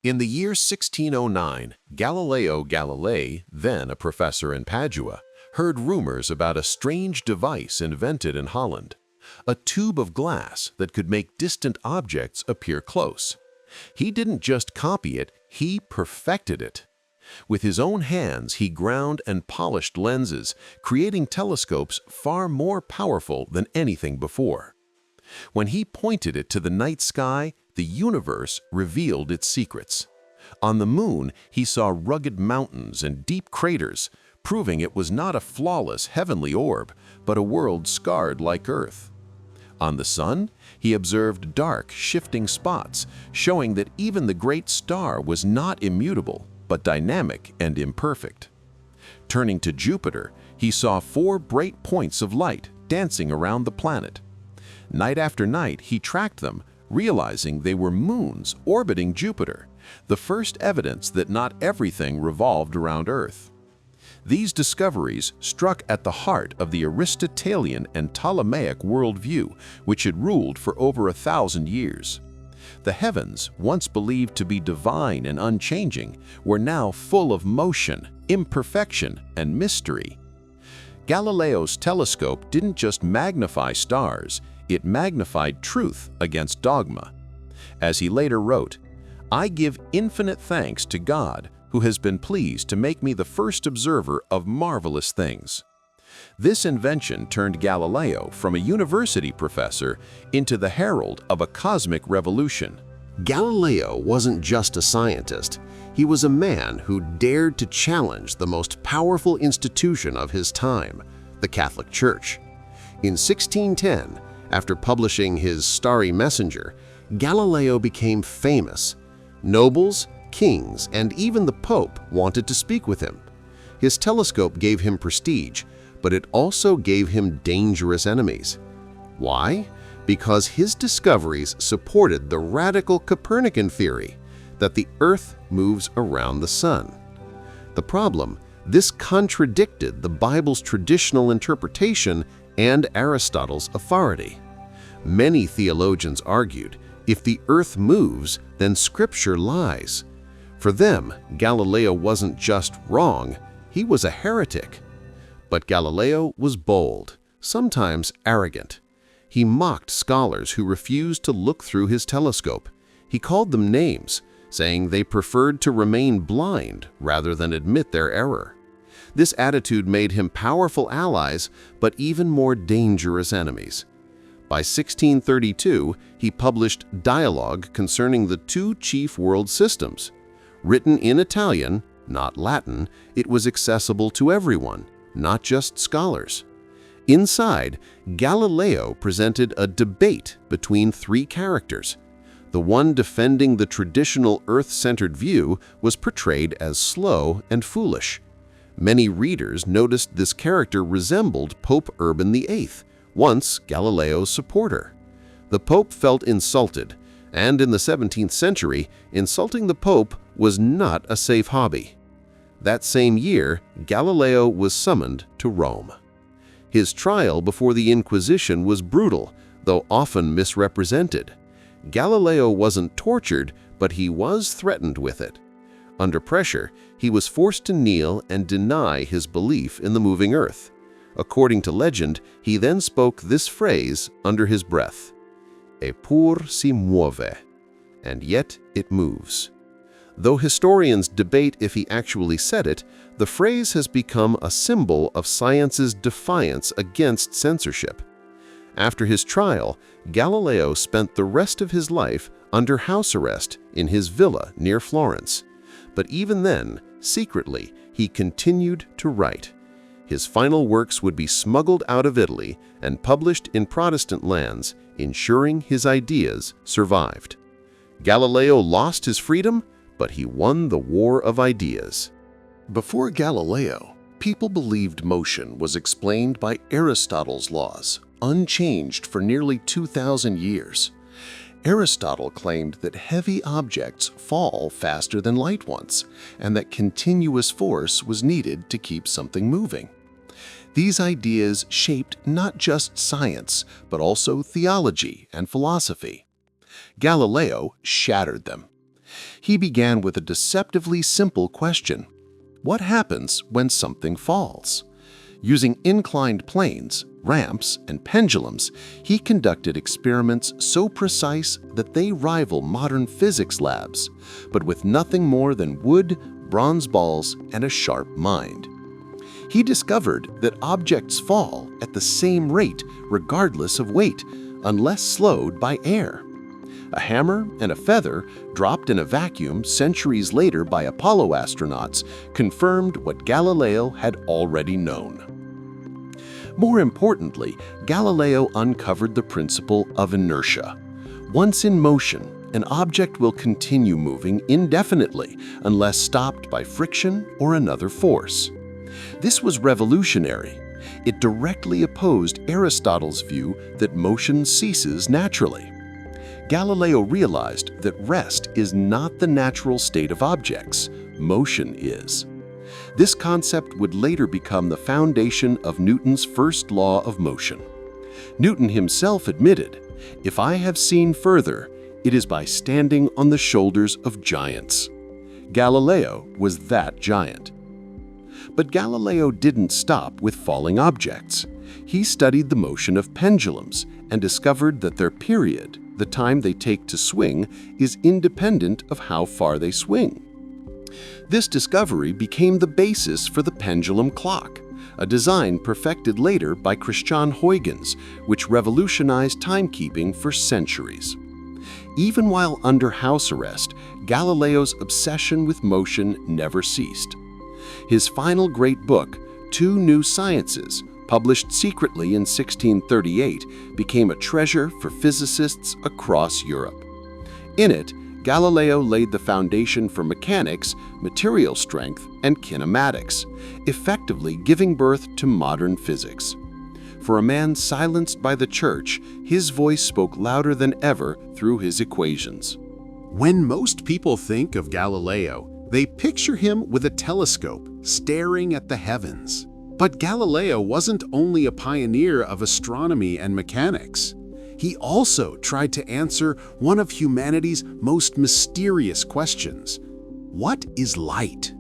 In the year 1609, Galileo Galilei, then a professor in Padua, heard rumors about a strange device invented in Holland, a tube of glass that could make distant objects appear close. He didn't just copy it, he perfected it. With his own hands, he ground and polished lenses, creating telescopes far more powerful than anything before. When he pointed it to the night sky, the universe revealed its secrets. On the moon, he saw rugged mountains and deep craters, proving it was not a flawless heavenly orb, but a world scarred like Earth. On the sun, he observed dark, shifting spots, showing that even the great star was not immutable, but dynamic and imperfect. Turning to Jupiter, he saw 4 bright points of light dancing around the planet. Night after night, he tracked them, realizing they were moons orbiting Jupiter, the first evidence that not everything revolved around Earth. These discoveries struck at the heart of the Aristotelian and Ptolemaic worldview, which had ruled for over 1,000 years. The heavens, once believed to be divine and unchanging, were now full of motion, imperfection, and mystery. Galileo's telescope didn't just magnify stars, it magnified truth against dogma. As he later wrote, "I give infinite thanks to God, who has been pleased to make me the first observer of marvelous things." This invention turned Galileo from a university professor into the herald of a cosmic revolution. Galileo wasn't just a scientist. He was a man who dared to challenge the most powerful institution of his time, the Catholic Church. In 1610, after publishing his Starry Messenger, Galileo became famous. Nobles, kings, and even the Pope wanted to speak with him. His telescope gave him prestige, but it also gave him dangerous enemies. Why? Because his discoveries supported the radical Copernican theory that the Earth moves around the Sun. The problem, this contradicted the Bible's traditional interpretation and Aristotle's authority. Many theologians argued, if the Earth moves, then Scripture lies. For them, Galileo wasn't just wrong, he was a heretic. But Galileo was bold, sometimes arrogant. He mocked scholars who refused to look through his telescope. He called them names, saying they preferred to remain blind rather than admit their error. This attitude made him powerful allies, but even more dangerous enemies. By 1632, he published Dialogue concerning the 2 chief world systems. Written in Italian, not Latin, it was accessible to everyone, not just scholars. Inside, Galileo presented a debate between 3 characters. The one defending the traditional Earth-centered view was portrayed as slow and foolish. Many readers noticed this character resembled Pope Urban VIII, once Galileo's supporter. The Pope felt insulted, and in the 17th century, insulting the Pope was not a safe hobby. That same year, Galileo was summoned to Rome. His trial before the Inquisition was brutal, though often misrepresented. Galileo wasn't tortured, but he was threatened with it. Under pressure, he was forced to kneel and deny his belief in the moving Earth. According to legend, he then spoke this phrase under his breath, "Eppur si muove," and yet it moves. Though historians debate if he actually said it, the phrase has become a symbol of science's defiance against censorship. After his trial, Galileo spent the rest of his life under house arrest in his villa near Florence. But even then, secretly, he continued to write. His final works would be smuggled out of Italy and published in Protestant lands, ensuring his ideas survived. Galileo lost his freedom, but he won the war of ideas. Before Galileo, people believed motion was explained by Aristotle's laws, unchanged for nearly 2,000 years. Aristotle claimed that heavy objects fall faster than light ones, and that continuous force was needed to keep something moving. These ideas shaped not just science, but also theology and philosophy. Galileo shattered them. He began with a deceptively simple question: what happens when something falls? Using inclined planes, ramps, and pendulums, he conducted experiments so precise that they rival modern physics labs, but with nothing more than wood, bronze balls, and a sharp mind. He discovered that objects fall at the same rate regardless of weight, unless slowed by air. A hammer and a feather dropped in a vacuum centuries later by Apollo astronauts confirmed what Galileo had already known. More importantly, Galileo uncovered the principle of inertia. Once in motion, an object will continue moving indefinitely unless stopped by friction or another force. This was revolutionary. It directly opposed Aristotle's view that motion ceases naturally. Galileo realized that rest is not the natural state of objects, motion is. This concept would later become the foundation of Newton's first law of motion. Newton himself admitted, "If I have seen further, it is by standing on the shoulders of giants." Galileo was that giant. But Galileo didn't stop with falling objects. He studied the motion of pendulums and discovered that their period, the time they take to swing, is independent of how far they swing. This discovery became the basis for the pendulum clock, a design perfected later by Christian Huygens, which revolutionized timekeeping for centuries. Even while under house arrest, Galileo's obsession with motion never ceased. His final great book, Two New Sciences, published secretly in 1638, became a treasure for physicists across Europe. In it, Galileo laid the foundation for mechanics, material strength, and kinematics, effectively giving birth to modern physics. For a man silenced by the church, his voice spoke louder than ever through his equations. When most people think of Galileo, they picture him with a telescope staring at the heavens. But Galileo wasn't only a pioneer of astronomy and mechanics. He also tried to answer one of humanity's most mysterious questions: what is light?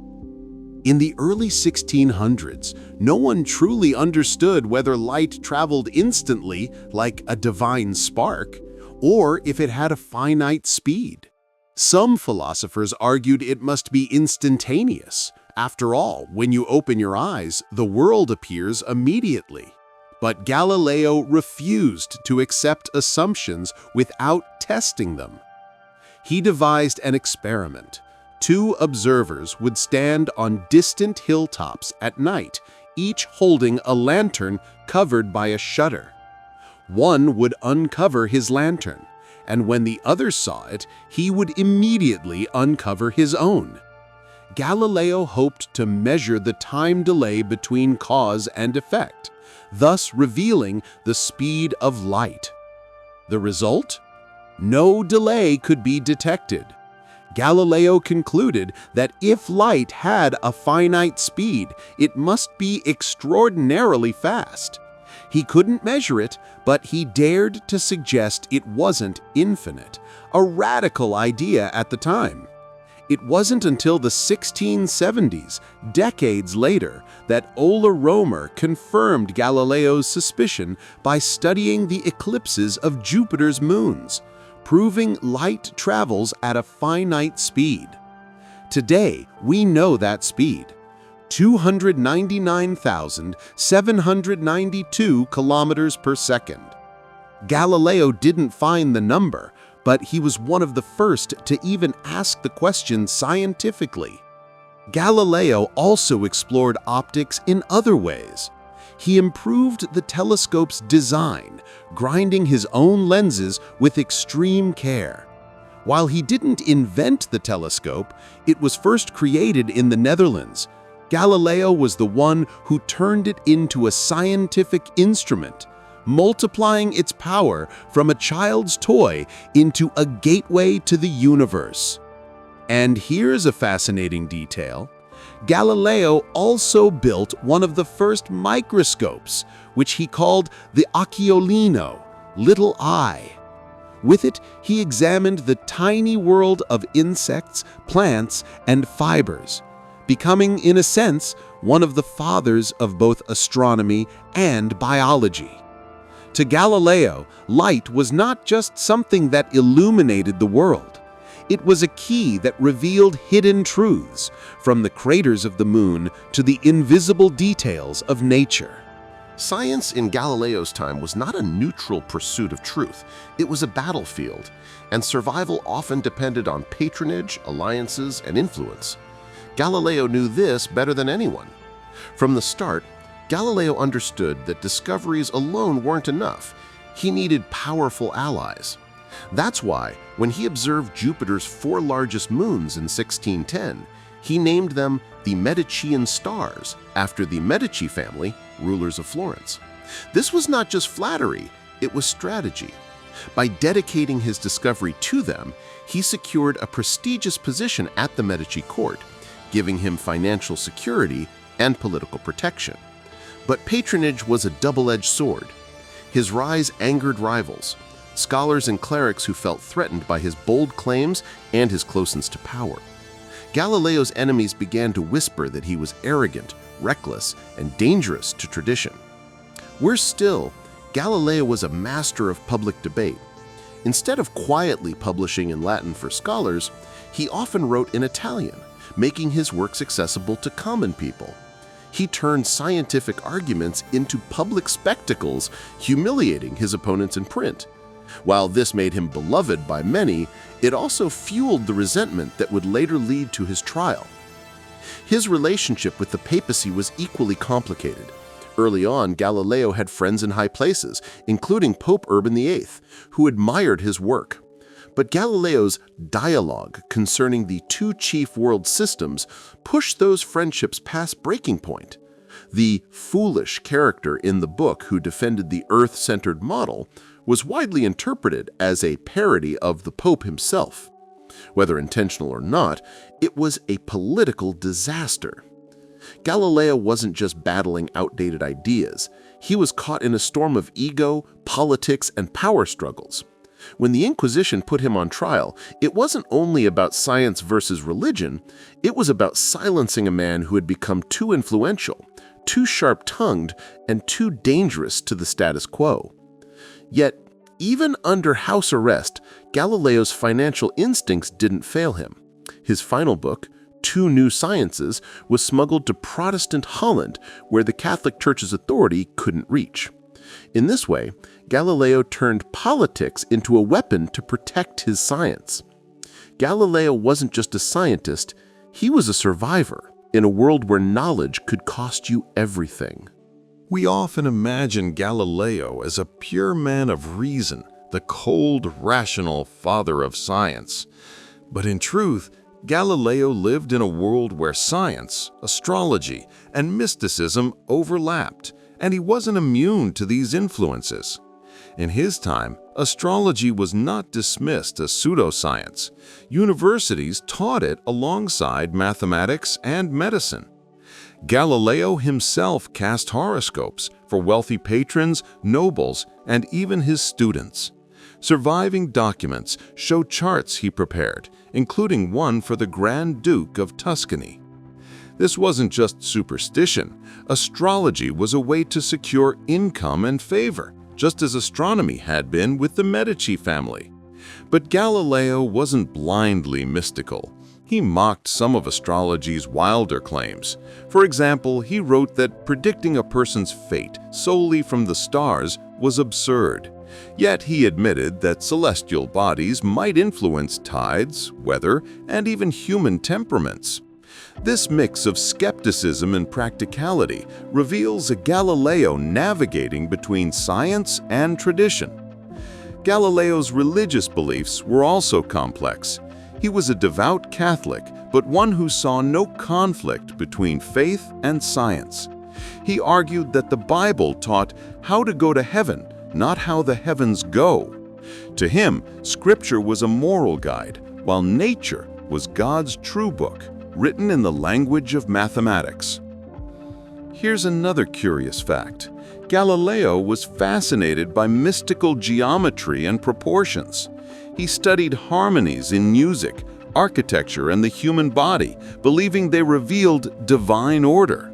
In the early 1600s, no one truly understood whether light traveled instantly, like a divine spark, or if it had a finite speed. Some philosophers argued it must be instantaneous. After all, when you open your eyes, the world appears immediately. But Galileo refused to accept assumptions without testing them. He devised an experiment. Two observers would stand on distant hilltops at night, each holding a lantern covered by a shutter. One would uncover his lantern, and when the other saw it, he would immediately uncover his own. Galileo hoped to measure the time delay between cause and effect, thus revealing the speed of light. The result? No delay could be detected. Galileo concluded that if light had a finite speed, it must be extraordinarily fast. He couldn't measure it, but he dared to suggest it wasn't infinite, a radical idea at the time. It wasn't until the 1670s, decades later, that Ola Romer confirmed Galileo's suspicion by studying the eclipses of Jupiter's moons, proving light travels at a finite speed. Today, we know that speed: 299,792 kilometers per second. Galileo didn't find the number, but he was one of the first to even ask the question scientifically. Galileo also explored optics in other ways. He improved the telescope's design, grinding his own lenses with extreme care. While he didn't invent the telescope, it was first created in the Netherlands. Galileo was the one who turned it into a scientific instrument, multiplying its power from a child's toy into a gateway to the universe. And here's a fascinating detail. Galileo also built one of the first microscopes, which he called the occhiolino, little eye. With it, he examined the tiny world of insects, plants, and fibers, becoming, in a sense, one of the fathers of both astronomy and biology. To Galileo, light was not just something that illuminated the world. It was a key that revealed hidden truths, from the craters of the moon to the invisible details of nature. Science in Galileo's time was not a neutral pursuit of truth. It was a battlefield, and survival often depended on patronage, alliances, and influence. Galileo knew this better than anyone. From the start, Galileo understood that discoveries alone weren't enough. He needed powerful allies. That's why, when he observed Jupiter's 4 largest moons in 1610, he named them the Medicean stars, after the Medici family, rulers of Florence. This was not just flattery, it was strategy. By dedicating his discovery to them, he secured a prestigious position at the Medici court, giving him financial security and political protection. But patronage was a double-edged sword. His rise angered rivals, scholars and clerics who felt threatened by his bold claims and his closeness to power. Galileo's enemies began to whisper that he was arrogant, reckless, and dangerous to tradition. Worse still, Galileo was a master of public debate. Instead of quietly publishing in Latin for scholars, he often wrote in Italian, making his works accessible to common people. He turned scientific arguments into public spectacles, humiliating his opponents in print. While this made him beloved by many, it also fueled the resentment that would later lead to his trial. His relationship with the papacy was equally complicated. Early on, Galileo had friends in high places, including Pope Urban VIII, who admired his work. But Galileo's dialogue concerning the 2 chief world systems pushed those friendships past breaking point. The foolish character in the book who defended the Earth-centered model was widely interpreted as a parody of the Pope himself. Whether intentional or not, it was a political disaster. Galileo wasn't just battling outdated ideas. He was caught in a storm of ego, politics, and power struggles. When the Inquisition put him on trial, it wasn't only about science versus religion, it was about silencing a man who had become too influential, too sharp-tongued, and too dangerous to the status quo. Yet, even under house arrest, Galileo's financial instincts didn't fail him. His final book, 2 New Sciences, was smuggled to Protestant Holland, where the Catholic Church's authority couldn't reach. In this way, Galileo turned politics into a weapon to protect his science. Galileo wasn't just a scientist, he was a survivor in a world where knowledge could cost you everything. We often imagine Galileo as a pure man of reason, the cold, rational father of science. But in truth, Galileo lived in a world where science, astrology, and mysticism overlapped, and he wasn't immune to these influences. In his time, astrology was not dismissed as pseudoscience. Universities taught it alongside mathematics and medicine. Galileo himself cast horoscopes for wealthy patrons, nobles, and even his students. Surviving documents show charts he prepared, including one for the Grand Duke of Tuscany. This wasn't just superstition. Astrology was a way to secure income and favor, just as astronomy had been with the Medici family. But Galileo wasn't blindly mystical. He mocked some of astrology's wilder claims. For example, he wrote that predicting a person's fate solely from the stars was absurd. Yet he admitted that celestial bodies might influence tides, weather, and even human temperaments. This mix of skepticism and practicality reveals a Galileo navigating between science and tradition. Galileo's religious beliefs were also complex. He was a devout Catholic, but one who saw no conflict between faith and science. He argued that the Bible taught how to go to heaven, not how the heavens go. To him, Scripture was a moral guide, while nature was God's true book, written in the language of mathematics. Here's another curious fact. Galileo was fascinated by mystical geometry and proportions. He studied harmonies in music, architecture, and the human body, believing they revealed divine order.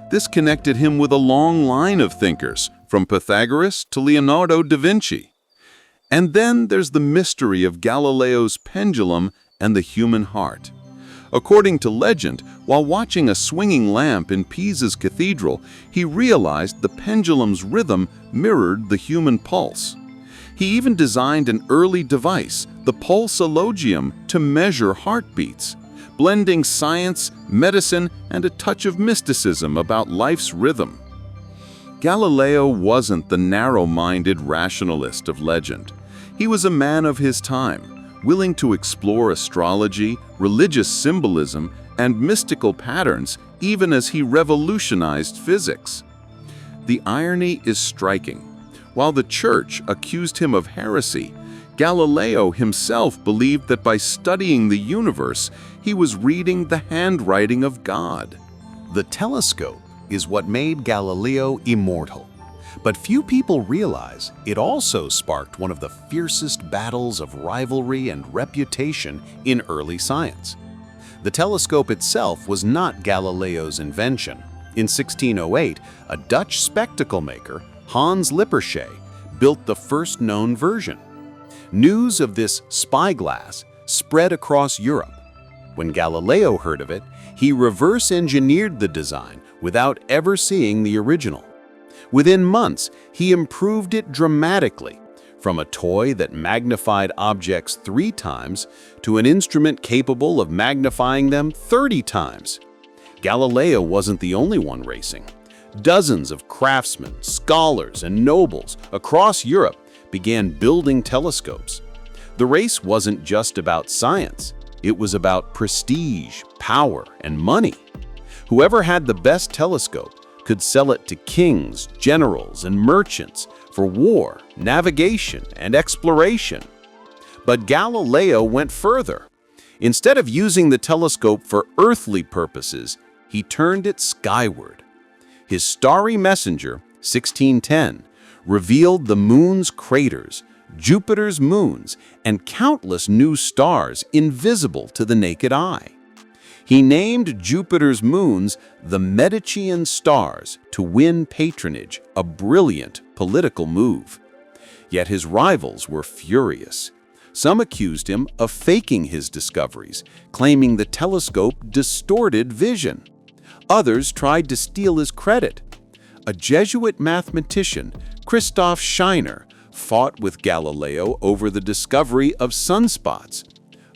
This connected him with a long line of thinkers, from Pythagoras to Leonardo da Vinci. And then there's the mystery of Galileo's pendulum and the human heart. According to legend, while watching a swinging lamp in Pisa's cathedral, he realized the pendulum's rhythm mirrored the human pulse. He even designed an early device, the pulsologium, to measure heartbeats, blending science, medicine, and a touch of mysticism about life's rhythm. Galileo wasn't the narrow-minded rationalist of legend. He was a man of his time, willing to explore astrology, religious symbolism, and mystical patterns even as he revolutionized physics. The irony is striking. While the Church accused him of heresy, Galileo himself believed that by studying the universe, he was reading the handwriting of God. The telescope is what made Galileo immortal. But few people realize it also sparked one of the fiercest battles of rivalry and reputation in early science. The telescope itself was not Galileo's invention. In 1608, a Dutch spectacle maker, Hans Lippershey, built the first known version. News of this spyglass spread across Europe. When Galileo heard of it, he reverse-engineered the design without ever seeing the original. Within months, he improved it dramatically, from a toy that magnified objects 3 times to an instrument capable of magnifying them 30 times. Galileo wasn't the only one racing. Dozens of craftsmen, scholars, and nobles across Europe began building telescopes. The race wasn't just about science. It was about prestige, power, and money. Whoever had the best telescope could sell it to kings, generals, and merchants for war, navigation, and exploration. But Galileo went further. Instead of using the telescope for earthly purposes, he turned it skyward. His starry messenger, 1610, revealed the moon's craters, Jupiter's moons, and countless new stars invisible to the naked eye. He named Jupiter's moons the Medicean stars to win patronage, a brilliant political move. Yet his rivals were furious. Some accused him of faking his discoveries, claiming the telescope distorted vision. Others tried to steal his credit. A Jesuit mathematician, Christoph Scheiner, fought with Galileo over the discovery of sunspots.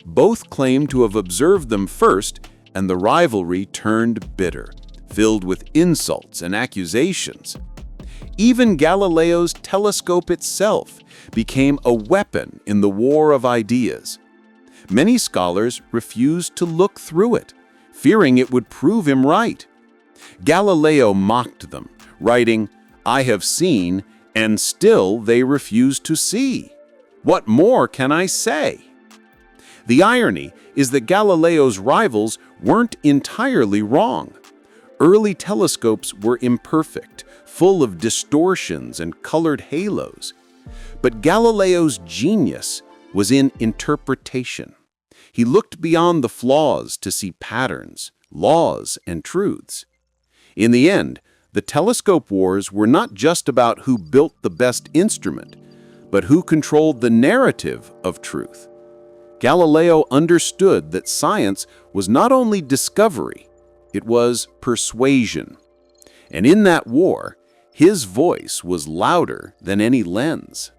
Both claimed to have observed them first, and the rivalry turned bitter, filled with insults and accusations. Even Galileo's telescope itself became a weapon in the war of ideas. Many scholars refused to look through it, fearing it would prove him right. Galileo mocked them, writing, "I have seen, and still they refuse to see. What more can I say?" The irony is that Galileo's rivals weren't entirely wrong. Early telescopes were imperfect, full of distortions and colored halos. But Galileo's genius was in interpretation. He looked beyond the flaws to see patterns, laws, and truths. In the end, the telescope wars were not just about who built the best instrument, but who controlled the narrative of truth. Galileo understood that science was not only discovery, it was persuasion. And in that war, his voice was louder than any lens.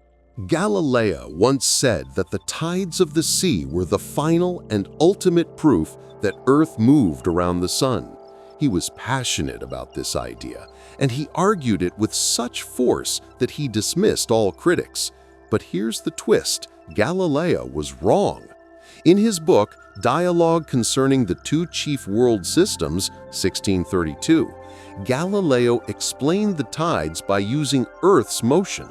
Galileo once said that the tides of the sea were the final and ultimate proof that Earth moved around the sun. He was passionate about this idea, and he argued it with such force that he dismissed all critics. But here's the twist: Galileo was wrong. In his book, Dialogue Concerning the Two Chief World Systems, 1632, Galileo explained the tides by using Earth's motion.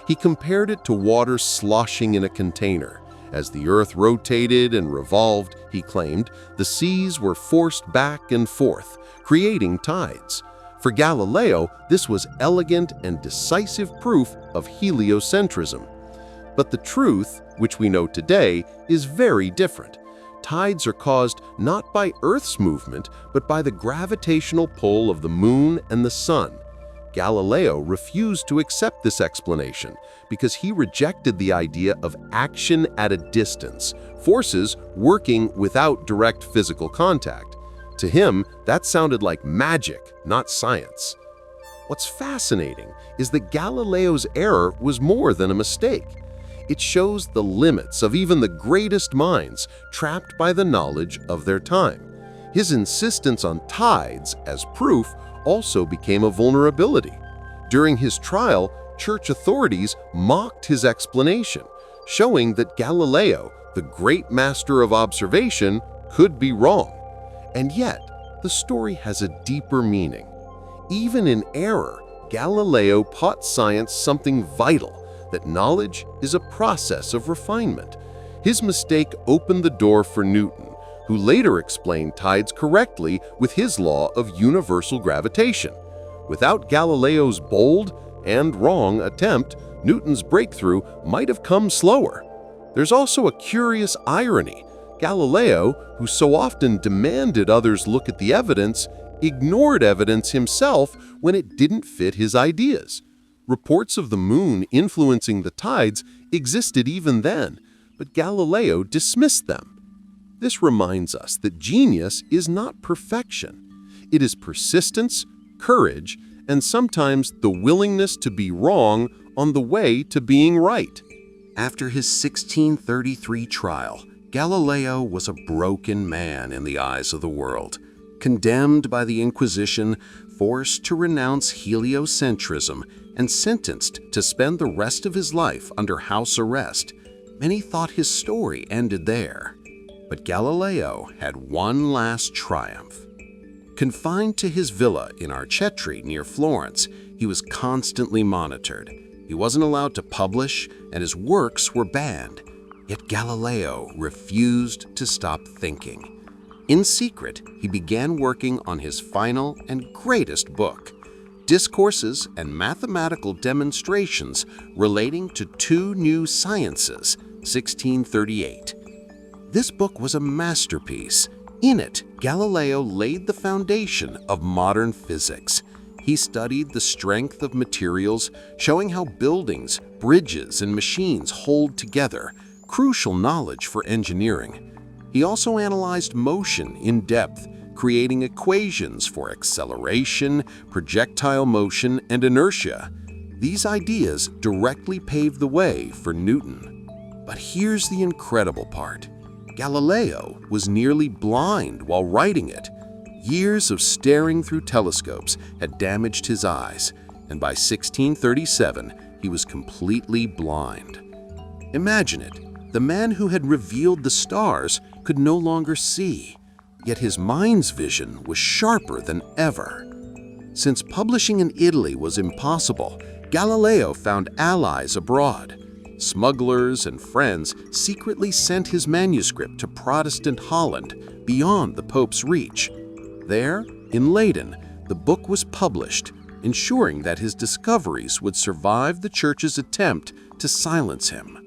He compared it to water sloshing in a container. As the Earth rotated and revolved, he claimed, the seas were forced back and forth, creating tides. For Galileo, this was elegant and decisive proof of heliocentrism. But the truth, which we know today, is very different. Tides are caused not by Earth's movement, but by the gravitational pull of the moon and the sun. Galileo refused to accept this explanation because he rejected the idea of action at a distance, forces working without direct physical contact. To him, that sounded like magic, not science. What's fascinating is that Galileo's error was more than a mistake. It shows the limits of even the greatest minds trapped by the knowledge of their time. His insistence on tides as proof also became a vulnerability. During his trial, church authorities mocked his explanation, showing that Galileo, the great master of observation, could be wrong. And yet, the story has a deeper meaning. Even in error, Galileo taught science something vital, that knowledge is a process of refinement. His mistake opened the door for Newton, who later explained tides correctly with his law of universal gravitation. Without Galileo's bold and wrong attempt, Newton's breakthrough might have come slower. There's also a curious irony. Galileo, who so often demanded others look at the evidence, ignored evidence himself when it didn't fit his ideas. Reports of the moon influencing the tides existed even then, but Galileo dismissed them. This reminds us that genius is not perfection. It is persistence, courage, and sometimes the willingness to be wrong on the way to being right. After his 1633 trial, Galileo was a broken man in the eyes of the world. Condemned by the Inquisition, forced to renounce heliocentrism, and sentenced to spend the rest of his life under house arrest, many thought his story ended there. But Galileo had one last triumph. Confined to his villa in Arcetri near Florence, he was constantly monitored. He wasn't allowed to publish, and his works were banned. Yet Galileo refused to stop thinking. In secret, he began working on his final and greatest book, Discourses and Mathematical Demonstrations Relating to Two New Sciences, 1638. This book was a masterpiece. In it, Galileo laid the foundation of modern physics. He studied the strength of materials, showing how buildings, bridges, and machines hold together, crucial knowledge for engineering. He also analyzed motion in depth, creating equations for acceleration, projectile motion, and inertia. These ideas directly paved the way for Newton. But here's the incredible part. Galileo was nearly blind while writing it. Years of staring through telescopes had damaged his eyes, and by 1637, he was completely blind. Imagine it. The man who had revealed the stars could no longer see, yet his mind's vision was sharper than ever. Since publishing in Italy was impossible, Galileo found allies abroad. Smugglers and friends secretly sent his manuscript to Protestant Holland, beyond the Pope's reach. There, in Leyden, the book was published, ensuring that his discoveries would survive the Church's attempt to silence him.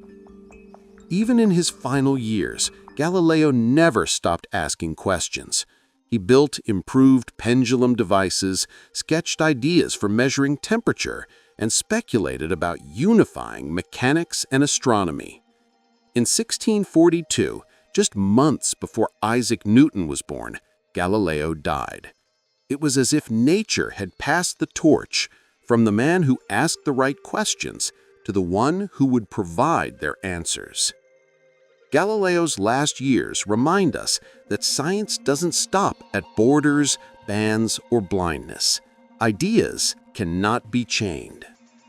Even in his final years, Galileo never stopped asking questions. He built improved pendulum devices, sketched ideas for measuring temperature, and speculated about unifying mechanics and astronomy. In 1642, just months before Isaac Newton was born, Galileo died. It was as if nature had passed the torch from the man who asked the right questions to the one who would provide their answers. Galileo's last years remind us that science doesn't stop at borders, bans, or blindness. Ideas cannot be chained.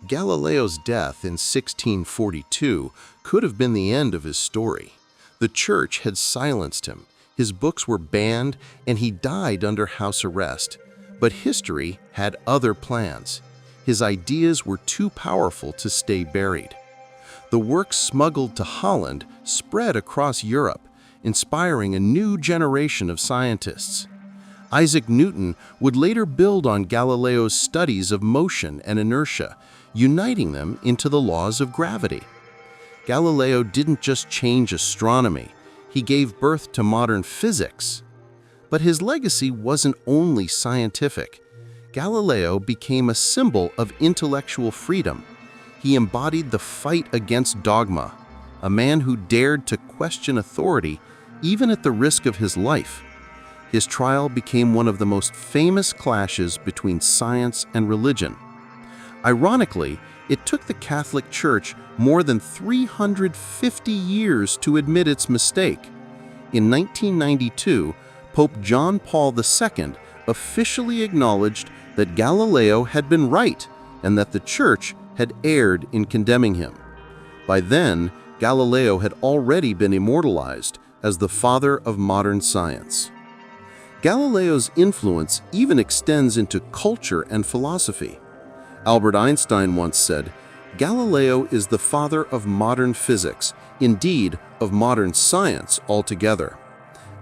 Galileo's death in 1642 could have been the end of his story. The Church had silenced him, his books were banned, and he died under house arrest. But history had other plans. His ideas were too powerful to stay buried. The works smuggled to Holland spread across Europe, inspiring a new generation of scientists. Isaac Newton would later build on Galileo's studies of motion and inertia, uniting them into the laws of gravity. Galileo didn't just change astronomy, he gave birth to modern physics. But his legacy wasn't only scientific. Galileo became a symbol of intellectual freedom. He embodied the fight against dogma, a man who dared to question authority even at the risk of his life. His trial became one of the most famous clashes between science and religion. Ironically, it took the Catholic Church more than 350 years to admit its mistake. In 1992, Pope John Paul II officially acknowledged that Galileo had been right and that the Church had erred in condemning him. By then, Galileo had already been immortalized as the father of modern science. Galileo's influence even extends into culture and philosophy. Albert Einstein once said, "Galileo is the father of modern physics, indeed of modern science altogether."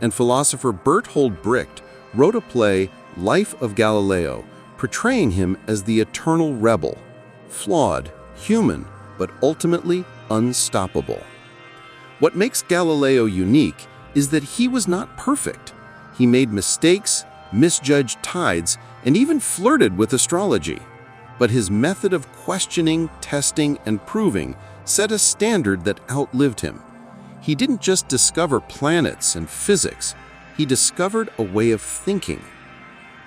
And philosopher Bertolt Brecht wrote a play, Life of Galileo, portraying him as the eternal rebel, flawed, human, but ultimately unstoppable. What makes Galileo unique is that he was not perfect. He made mistakes, misjudged tides, and even flirted with astrology. But his method of questioning, testing, and proving set a standard that outlived him. He didn't just discover planets and physics, he discovered a way of thinking.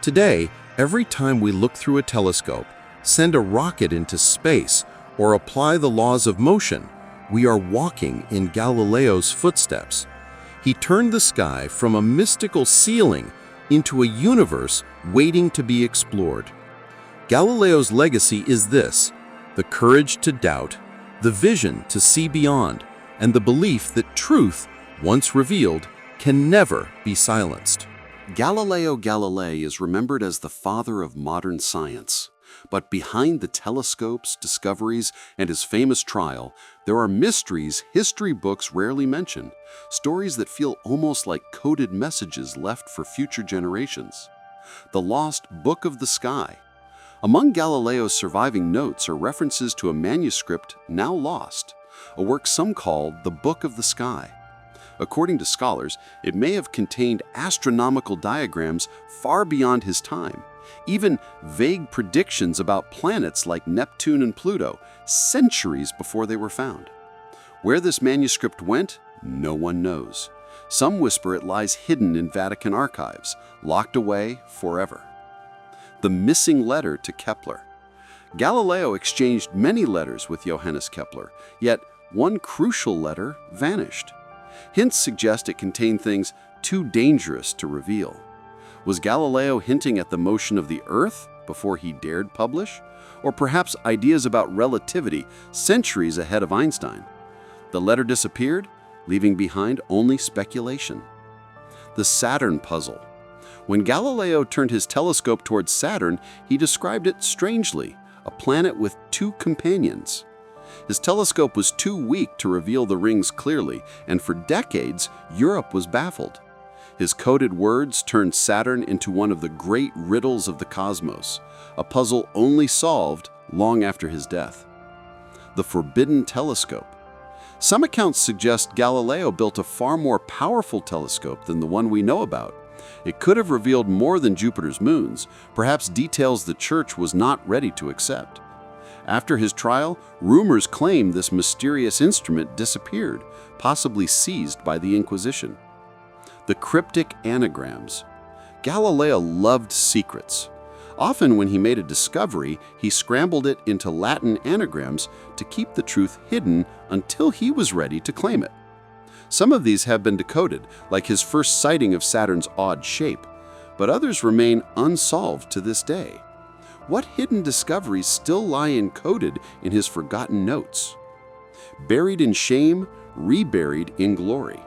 Today, every time we look through a telescope, send a rocket into space, or apply the laws of motion, we are walking in Galileo's footsteps. He turned the sky from a mystical ceiling into a universe waiting to be explored. Galileo's legacy is this: the courage to doubt, the vision to see beyond, and the belief that truth, once revealed, can never be silenced. Galileo Galilei is remembered as the father of modern science. But behind the telescopes, discoveries, and his famous trial, there are mysteries history books rarely mention, stories that feel almost like coded messages left for future generations. The lost Book of the Sky. Among Galileo's surviving notes are references to a manuscript now lost, a work some call the Book of the Sky. According to scholars, it may have contained astronomical diagrams far beyond his time, even vague predictions about planets like Neptune and Pluto, centuries before they were found. Where this manuscript went, no one knows. Some whisper it lies hidden in Vatican archives, locked away forever. The missing letter to Kepler. Galileo exchanged many letters with Johannes Kepler, yet one crucial letter vanished. Hints suggest it contained things too dangerous to reveal. Was Galileo hinting at the motion of the Earth before he dared publish? Or perhaps ideas about relativity centuries ahead of Einstein? The letter disappeared, leaving behind only speculation. The Saturn puzzle. When Galileo turned his telescope towards Saturn, he described it strangely, a planet with two companions. His telescope was too weak to reveal the rings clearly, and for decades, Europe was baffled. His coded words turned Saturn into one of the great riddles of the cosmos, a puzzle only solved long after his death. The Forbidden Telescope. Some accounts suggest Galileo built a far more powerful telescope than the one we know about. It could have revealed more than Jupiter's moons, perhaps details the Church was not ready to accept. After his trial, rumors claim this mysterious instrument disappeared, possibly seized by the Inquisition. The cryptic anagrams. Galileo loved secrets. Often when he made a discovery, he scrambled it into Latin anagrams to keep the truth hidden until he was ready to claim it. Some of these have been decoded, like his first sighting of Saturn's odd shape, but others remain unsolved to this day. What hidden discoveries still lie encoded in his forgotten notes? Buried in shame, reburied in glory.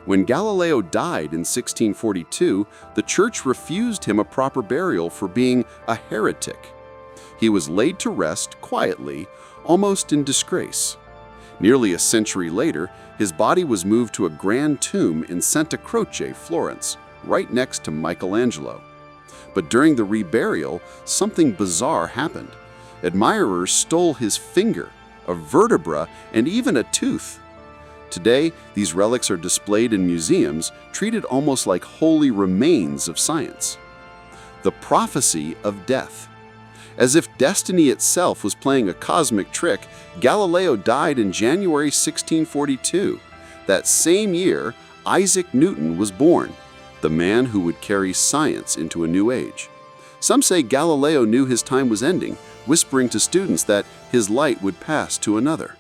When Galileo died in 1642, the Church refused him a proper burial for being a heretic. He was laid to rest quietly, almost in disgrace. Nearly a century later, his body was moved to a grand tomb in Santa Croce, Florence, right next to Michelangelo. But during the reburial, something bizarre happened. Admirers stole his finger, a vertebra, and even a tooth. Today, these relics are displayed in museums, treated almost like holy remains of science. The prophecy of death. As if destiny itself was playing a cosmic trick, Galileo died in January 1642. That same year, Isaac Newton was born, the man who would carry science into a new age. Some say Galileo knew his time was ending, whispering to students that his light would pass to another.